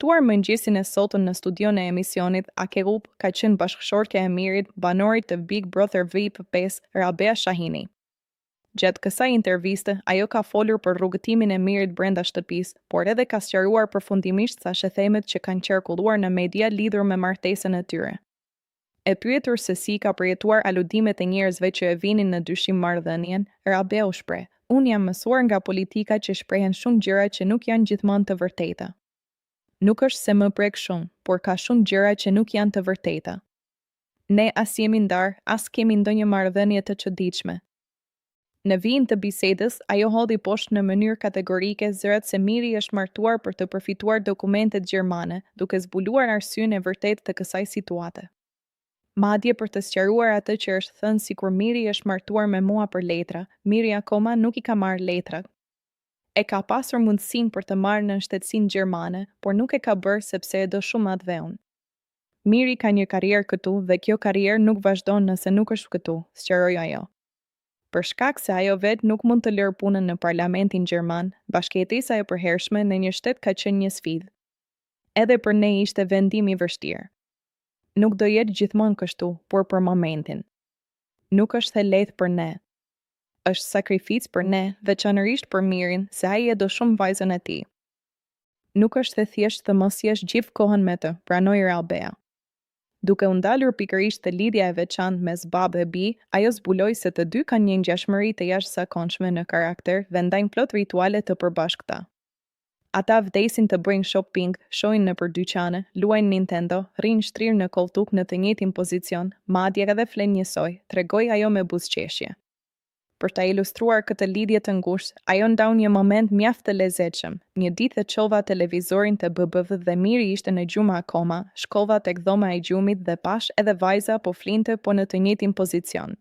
ftuar mëngjesin e sotëm në studion e emisionit Akerup ka qenë bashkëshortja e Mirit, banorit të Big Brother VIP 5, Rabea Shahini. Gjatë kësaj interviste, ajo ka folur për rrugëtimin e Mirit brenda shtëpisë, por edhe ka sqaruar përfundimisht sa shethemet që kanë qarkulluar në media lidhur me martesën e tyre. E pyetur se si ka përjetuar aludimet e njerëzve që e vinin në dyshim marrëdhënien, Rabea u shpreh: "Unë jam mësuar nga politika që shprehen shumë gjëra që nuk janë gjithmonë të vërteta. Nuk është se më prek shumë, por ka shumë gjëra që nuk janë të vërteta. Ne as jemi ndar, as kemi ndonjë marrëdhënie të çuditshme." Në vijim të bisedës, ajo hodhi poshtë në mënyrë kategorike zërat se Miri është martuar për të përfituar dokumentet gjermane, duke zbuluar arsyeën e vërtetë të kësaj situate. Madje për të sqaruar atë që është thënë sikur Miri është martuar me mua për letra, Miri akoma nuk i ka marrë letrat. E ka pasur mundësinë për të marrë në shtetësinë gjermane, por nuk e ka bërë sepse e do shumë atë dhe unë. Miri ka një karrierë këtu dhe kjo karrierë nuk vazhdon nëse nuk është këtu, sqaroi ajo. Për shkak se ajo vetë nuk mund të lërë punën në parlamentin gjerman, bashkëjetesa e përhershme në një shtet ka qenë një sfidë. Edhe për ne ishte vendim i vështirë. Nuk do jetë gjithmonë kështu, por për momentin. Nuk është e lehtë për ne. Është sakrificë për ne, veçanërisht për Mirin, se ai e do shumë vajzën e tij. Nuk është e thjeshtë të mos jesh gjithë kohën me të, pranoi Rabea. Duke u ndalur pikërisht te lidhja e veçantë mes bab dhe bi, ajo zbuloi se të dy kanë një ngjashmëri të jashtëzakonshme në karakter dhe ndajnë plot rituale të përbashkëta. Ata vdesin të bëjnë shopping, shojnë nëpër dyqane, luajnë Nintendo, rrinë shtrirë në koltuk në të njëjtin pozicion, madje edhe flen njësoj, tregoi ajo me buzëqeshje. Për ta ilustruar këtë lidhje të ngushtë, ajo ndau një moment mjaft të lezetshëm. Një ditë e çova televizorin te BBV dhe Miri ishte në gjumë akoma, shkova tek dhoma e gjumit dhe pash edhe vajza po flinte po në të njëjtin pozicion.